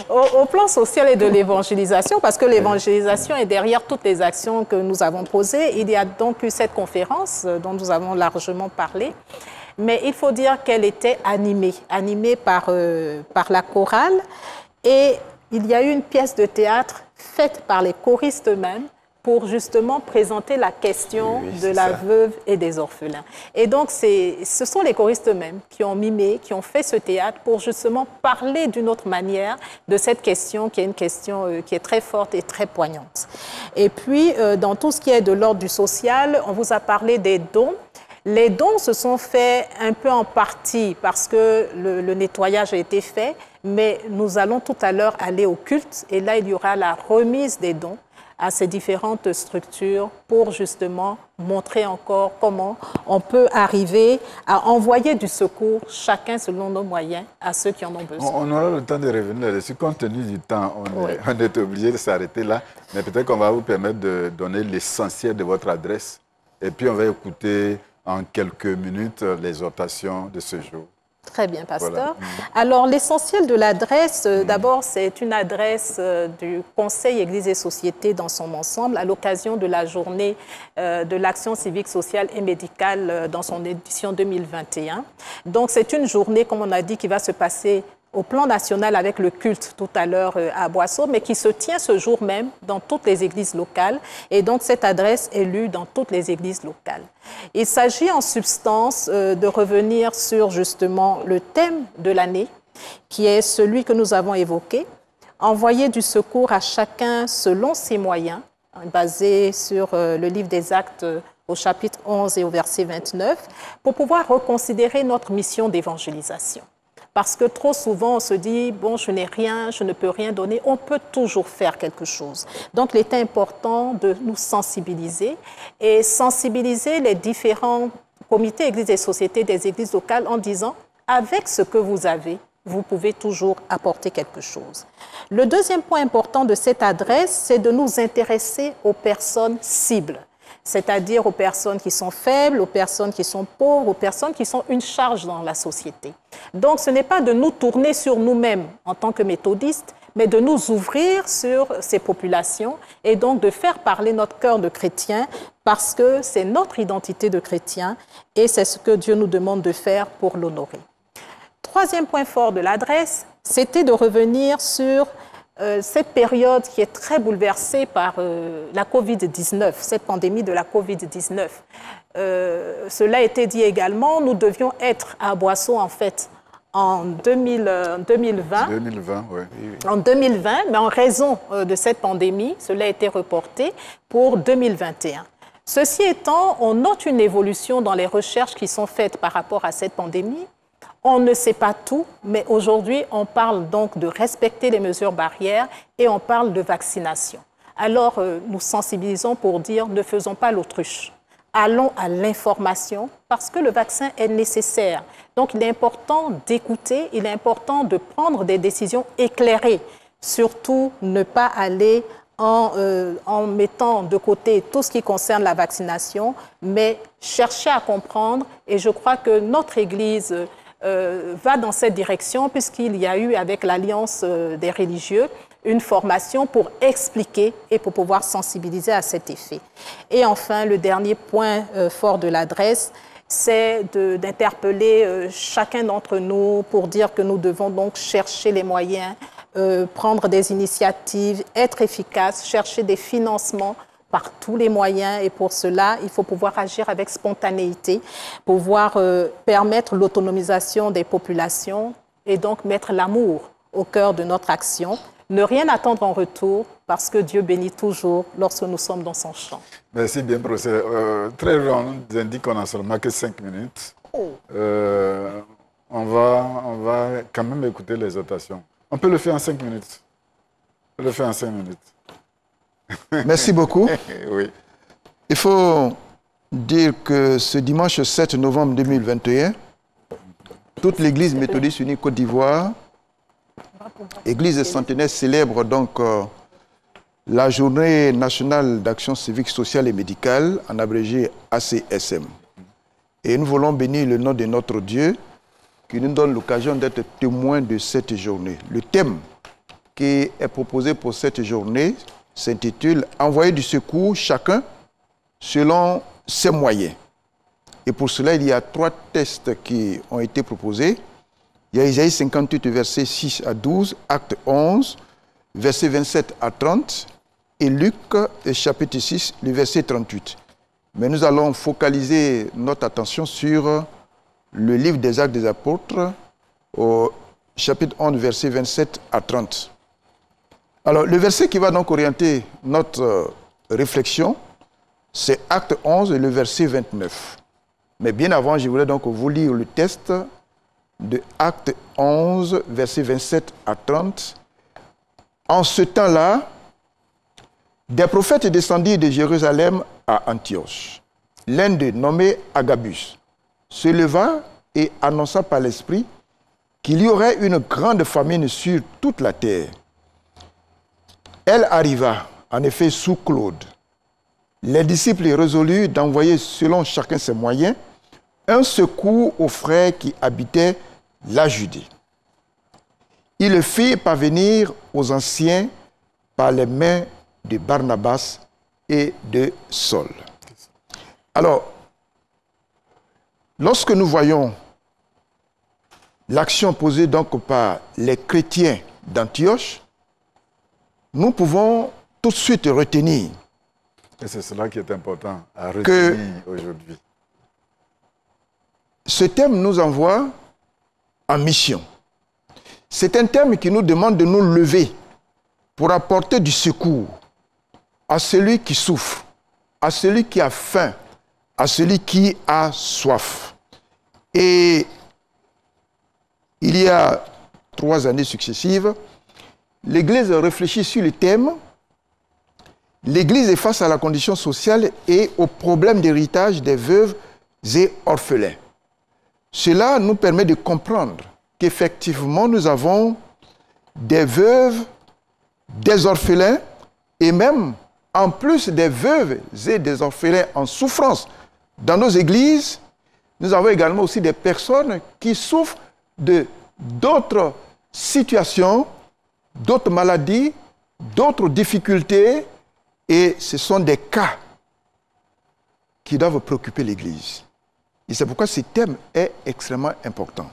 au plan social et de l'évangélisation, parce que l'évangélisation est derrière toutes les actions que nous avons posées, il y a donc eu cette conférence dont nous avons largement parlé. Mais il faut dire qu'elle était animée par la chorale. Et il y a eu une pièce de théâtre faite par les choristes eux-mêmes, pour justement présenter la question de la veuve et des orphelins. Et donc, ce sont les choristes eux-mêmes qui ont mimé, qui ont fait ce théâtre pour justement parler d'une autre manière de cette question qui est une question qui est très forte et très poignante. Et puis, dans tout ce qui est de l'ordre du social, on vous a parlé des dons. Les dons se sont faits un peu en partie parce que le nettoyage a été fait, mais nous allons tout à l'heure aller au culte et là, il y aura la remise des dons à ces différentes structures pour justement montrer encore comment on peut arriver à envoyer du secours, chacun selon nos moyens, à ceux qui en ont besoin. On aura le temps de revenir là-dessus. Compte tenu du temps, on est obligé de s'arrêter là, mais peut-être qu'on va vous permettre de donner l'essentiel de votre adresse et puis on va écouter en quelques minutes l'exhortation de ce jour. Très bien, pasteur. Voilà. Alors, l'essentiel de l'adresse, d'abord, c'est une adresse du Conseil Église et Société dans son ensemble à l'occasion de la journée de l'action civique, sociale et médicale dans son édition 2021. Donc, c'est une journée, comme on a dit, qui va se passer au plan national avec le culte tout à l'heure à Boisseau, mais qui se tient ce jour même dans toutes les églises locales. Et donc, cette adresse est lue dans toutes les églises locales. Il s'agit en substance de revenir sur justement le thème de l'année, qui est celui que nous avons évoqué, envoyer du secours à chacun selon ses moyens, basé sur le livre des Actes au chapitre 11 et au verset 29, pour pouvoir reconsidérer notre mission d'évangélisation. Parce que trop souvent, on se dit, bon, je n'ai rien, je ne peux rien donner. On peut toujours faire quelque chose. Donc, il est important de nous sensibiliser et sensibiliser les différents comités, églises et sociétés des églises locales en disant, avec ce que vous avez, vous pouvez toujours apporter quelque chose. Le deuxième point important de cette adresse, c'est de nous intéresser aux personnes cibles, c'est-à-dire aux personnes qui sont faibles, aux personnes qui sont pauvres, aux personnes qui sont une charge dans la société. Donc, ce n'est pas de nous tourner sur nous-mêmes en tant que méthodistes, mais de nous ouvrir sur ces populations et donc de faire parler notre cœur de chrétien parce que c'est notre identité de chrétien et c'est ce que Dieu nous demande de faire pour l'honorer. Troisième point fort de l'adresse, c'était de revenir sur cette période qui est très bouleversée par la Covid-19, cette pandémie de la Covid-19. Cela a été dit également, nous devions être à Boisseau en fait en 2020. 2020, oui. En 2020, mais en raison de cette pandémie, cela a été reporté pour 2021. Ceci étant, on note une évolution dans les recherches qui sont faites par rapport à cette pandémie. On ne sait pas tout, mais aujourd'hui, on parle donc de respecter les mesures barrières et on parle de vaccination. Alors, nous sensibilisons pour dire ne faisons pas l'autruche. Allons à l'information parce que le vaccin est nécessaire. Donc, il est important d'écouter, il est important de prendre des décisions éclairées. Surtout, ne pas aller en mettant de côté tout ce qui concerne la vaccination, mais chercher à comprendre. Et je crois que notre Église va dans cette direction puisqu'il y a eu avec l'Alliance des religieux une formation pour expliquer et pour pouvoir sensibiliser à cet effet. Et enfin, le dernier point fort de l'adresse, c'est d'interpeller chacun d'entre nous pour dire que nous devons donc chercher les moyens, prendre des initiatives, être efficaces, chercher des financements par tous les moyens et pour cela, il faut pouvoir agir avec spontanéité, pouvoir permettre l'autonomisation des populations et donc mettre l'amour au cœur de notre action. Ne rien attendre en retour parce que Dieu bénit toujours lorsque nous sommes dans son champ. Merci bien, professeur. Très bien, on nous indique qu'on n'a seulement que 5 minutes. On va quand même écouter les exhortations. On peut le faire en 5 minutes. On peut le faire en 5 minutes. Merci beaucoup. Oui. Il faut dire que ce dimanche 7 novembre 2021, toute l'Église méthodiste unie Côte d'Ivoire, Église centenaire, célèbre donc la journée nationale d'action civique, sociale et médicale, en abrégé ACSM. Et nous voulons bénir le nom de notre Dieu qui nous donne l'occasion d'être témoins de cette journée. Le thème qui est proposé pour cette journée s'intitule « Envoyer du secours chacun selon ses moyens ». Et pour cela, il y a 3 textes qui ont été proposés. Il y a Isaïe 58, versets 6 à 12, Acte 11, versets 27 à 30, et Luc, chapitre 6, le verset 38. Mais nous allons focaliser notre attention sur le livre des Actes des Apôtres, au chapitre 11, verset 27 à 30. Alors, le verset qui va donc orienter notre réflexion, c'est Acte 11, le verset 29. Mais bien avant, je voulais donc vous lire le texte de Acte 11, verset 27 à 30. En ce temps-là, des prophètes descendirent de Jérusalem à Antioche. L'un d'eux, nommé Agabus, se leva et annonça par l'Esprit qu'il y aurait une grande famine sur toute la terre. Elle arriva, en effet, sous Claude. Les disciples résolurent d'envoyer, selon chacun ses moyens, un secours aux frères qui habitaient la Judée. Ils le firent parvenir aux anciens par les mains de Barnabas et de Saul. Alors, lorsque nous voyons l'action posée donc par les chrétiens d'Antioche, nous pouvons tout de suite retenir. Et c'est cela qui est important à retenir aujourd'hui. Ce thème nous envoie en mission. C'est un thème qui nous demande de nous lever pour apporter du secours à celui qui souffre, à celui qui a faim, à celui qui a soif. Et il y a 3 années successives, l'Église réfléchit sur le thème. L'Église est face à la condition sociale et au problème d'héritage des veuves et orphelins. Cela nous permet de comprendre qu'effectivement, nous avons des veuves, des orphelins, et même, en plus des veuves et des orphelins en souffrance dans nos églises, nous avons également aussi des personnes qui souffrent de d'autres situations, d'autres maladies, d'autres difficultés, et ce sont des cas qui doivent préoccuper l'Église. Et c'est pourquoi ce thème est extrêmement important.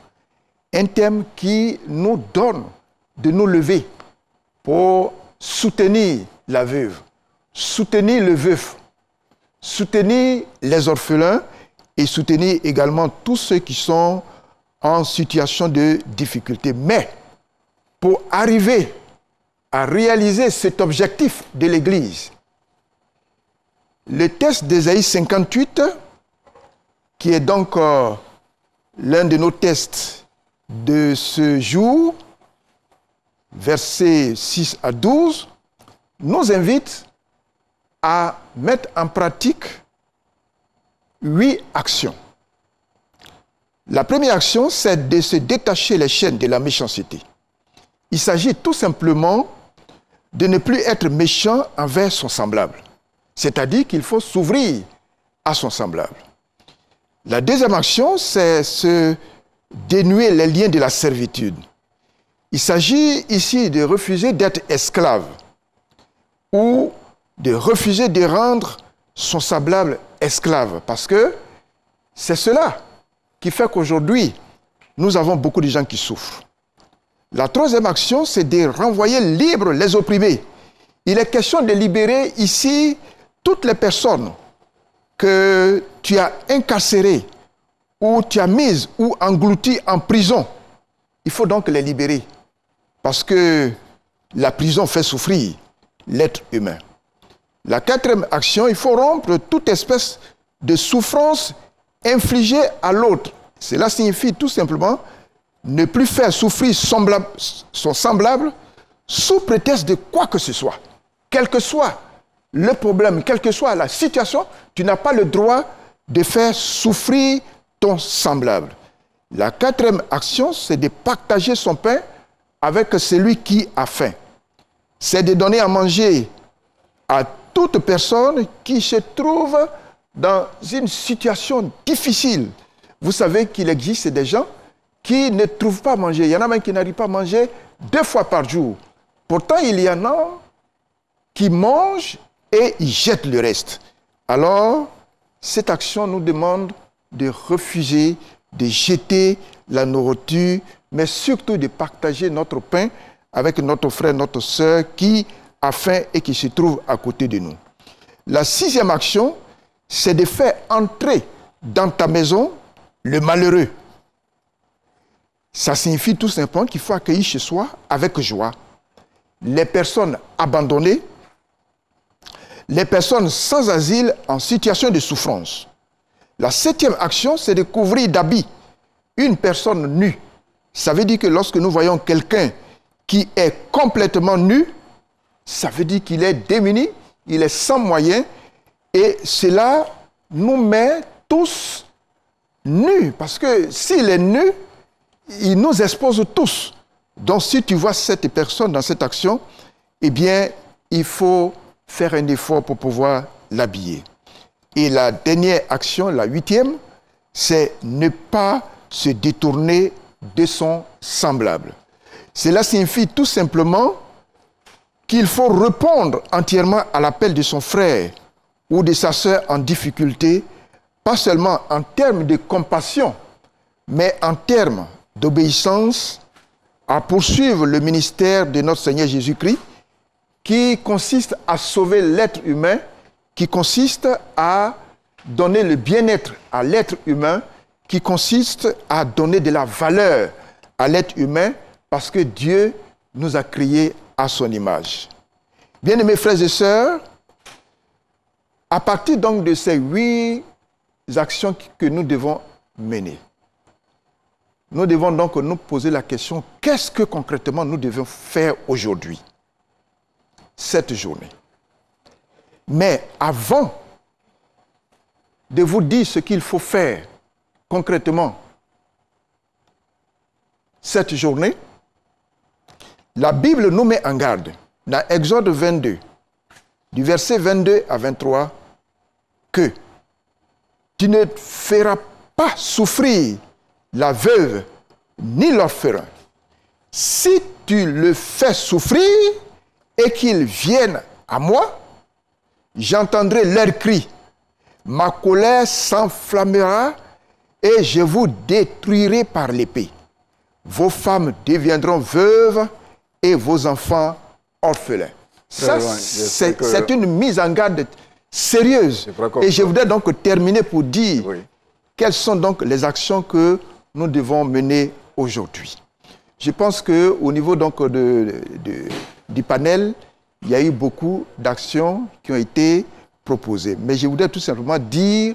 Un thème qui nous donne de nous lever pour soutenir la veuve, soutenir le veuf, soutenir les orphelins et soutenir également tous ceux qui sont en situation de difficulté. Mais pour arriver à réaliser cet objectif de l'Église, le texte d'Ésaïe 58, qui est donc l'un de nos textes de ce jour, versets 6 à 12, nous invite à mettre en pratique 8 actions. La première action, c'est de se détacher les chaînes de la méchanceté. Il s'agit tout simplement de ne plus être méchant envers son semblable. C'est-à-dire qu'il faut s'ouvrir à son semblable. La deuxième action, c'est se dénouer les liens de la servitude. Il s'agit ici de refuser d'être esclave ou de refuser de rendre son semblable esclave, parce que c'est cela qui fait qu'aujourd'hui, nous avons beaucoup de gens qui souffrent. La troisième action, c'est de renvoyer libres les opprimés. Il est question de libérer ici toutes les personnes que tu as incarcérées ou tu as mises ou englouties en prison. Il faut donc les libérer parce que la prison fait souffrir l'être humain. La quatrième action, il faut rompre toute espèce de souffrance infligée à l'autre. Cela signifie tout simplement ne plus faire souffrir son semblable sous prétexte de quoi que ce soit. Quel que soit le problème, quelle que soit la situation, tu n'as pas le droit de faire souffrir ton semblable. La quatrième action, c'est de partager son pain avec celui qui a faim. C'est de donner à manger à toute personne qui se trouve dans une situation difficile. Vous savez qu'il existe des gens qui ne trouvent pas à manger. Il y en a même qui n'arrivent pas à manger 2 fois par jour. Pourtant, il y en a qui mangent et ils jettent le reste. Alors, cette action nous demande de refuser, de jeter la nourriture, mais surtout de partager notre pain avec notre frère, notre sœur qui afin et qui se trouve à côté de nous. La 6e action, c'est de faire entrer dans ta maison le malheureux. Ça signifie tout simplement qu'il faut accueillir chez soi avec joie les personnes abandonnées, les personnes sans asile en situation de souffrance. La 7e action, c'est de couvrir d'habits une personne nue. Ça veut dire que lorsque nous voyons quelqu'un qui est complètement nu, ça veut dire qu'il est démuni, il est sans moyens, et cela nous met tous nus, parce que s'il est nu, il nous expose tous. Donc si tu vois cette personne dans cette action, eh bien, il faut faire un effort pour pouvoir l'habiller. Et la dernière action, la 8e, c'est ne pas se détourner de son semblable. Cela signifie tout simplement qu'il faut répondre entièrement à l'appel de son frère ou de sa sœur en difficulté, pas seulement en termes de compassion, mais en termes d'obéissance à poursuivre le ministère de notre Seigneur Jésus-Christ, qui consiste à sauver l'être humain, qui consiste à donner le bien-être à l'être humain, qui consiste à donner de la valeur à l'être humain, parce que Dieu nous a créés à son image. Bien-aimés frères et sœurs, à partir donc de ces 8 actions que nous devons mener, nous devons donc nous poser la question, qu'est-ce que concrètement nous devons faire aujourd'hui, cette journée? Mais avant de vous dire ce qu'il faut faire concrètement cette journée, la Bible nous met en garde dans Exode 22, du verset 22 à 23, que tu ne feras pas souffrir la veuve ni l'orphelin. Si tu le fais souffrir et qu'ils viennent à moi, j'entendrai leurs cris, ma colère s'enflammera et je vous détruirai par l'épée. Vos femmes deviendront veuves et vos enfants orphelins. Ça, c'est une mise en garde sérieuse. Et je voudrais donc terminer pour dire quelles sont donc les actions que nous devons mener aujourd'hui. Je pense qu'au niveau donc du panel, il y a eu beaucoup d'actions qui ont été proposées. Mais je voudrais tout simplement dire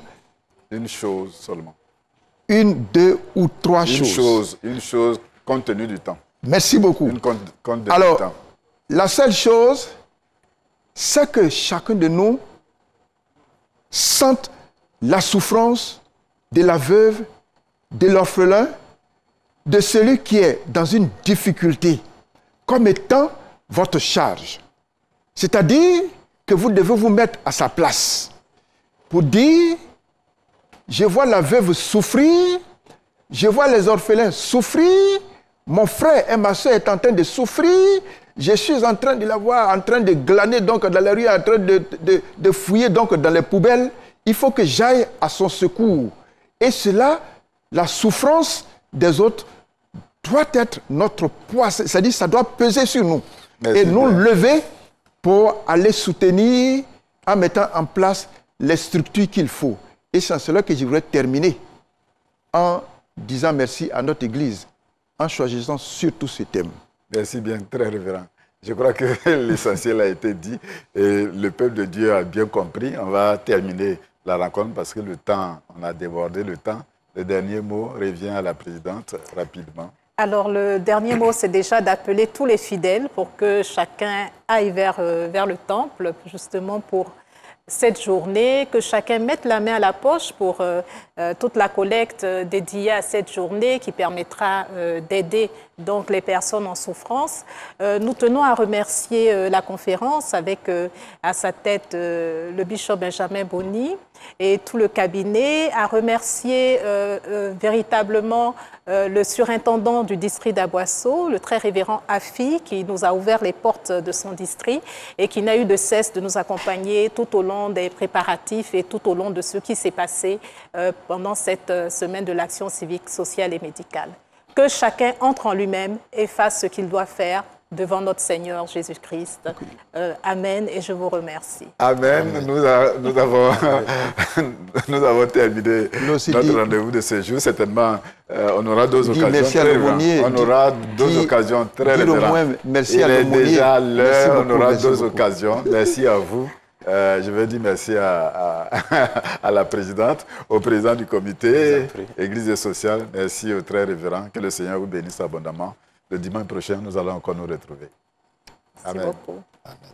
une chose seulement. Une, deux ou trois choses. Une chose compte tenu du temps. Merci beaucoup. Compte tenu du temps. La seule chose, c'est que chacun de nous sente la souffrance de la veuve, de l'orphelin, de celui qui est dans une difficulté, comme étant votre charge. C'est-à-dire que vous devez vous mettre à sa place pour dire, je vois la veuve souffrir, je vois les orphelins souffrir, mon frère et ma soeur est en train de souffrir, je suis en train de la voir, en train de glaner donc dans la rue, en train de fouiller donc dans les poubelles. Il faut que j'aille à son secours. Et cela, la souffrance des autres doit être notre poids. C'est-à-dire, ça doit peser sur nous. Et nous lever pour aller soutenir en mettant en place les structures qu'il faut. Et c'est cela que je voudrais terminer en disant merci à notre Église, en choisissant surtout ce thème. Merci bien, très révérend. Je crois que l'essentiel a été dit et le peuple de Dieu a bien compris. On va terminer la rencontre parce que le temps, on a débordé le temps. Le dernier mot revient à la présidente rapidement. Alors, le dernier mot, c'est déjà d'appeler tous les fidèles pour que chacun aille vers le temple, justement pour cette journée, que chacun mette la main à la poche pour toute la collecte dédiée à cette journée qui permettra d'aider donc les personnes en souffrance. Nous tenons à remercier la conférence avec à sa tête le bishop Benjamin Boni et tout le cabinet, à remercier véritablement le surintendant du district d'Aboisseau, le très révérend Afi, qui nous a ouvert les portes de son district et qui n'a eu de cesse de nous accompagner tout au long des préparatifs et tout au long de ce qui s'est passé pendant cette semaine de l'action civique, sociale et médicale. Que chacun entre en lui-même et fasse ce qu'il doit faire devant notre Seigneur Jésus-Christ. Amen, et je vous remercie. Amen. Nous avons terminé notre rendez-vous de ce jour. Certainement, on aura d'autres occasions. Merci à l'aumônier. On aura d'autres occasions très révérantes. Merci à l'aumônier. Il est déjà l'heure, on aura d'autres occasions. Merci à vous. Je vais dire merci à la présidente, au président du comité, Église et sociale. Merci au très révérend. Que le Seigneur vous bénisse abondamment. Le dimanche prochain, nous allons encore nous retrouver. Merci beaucoup. Amen.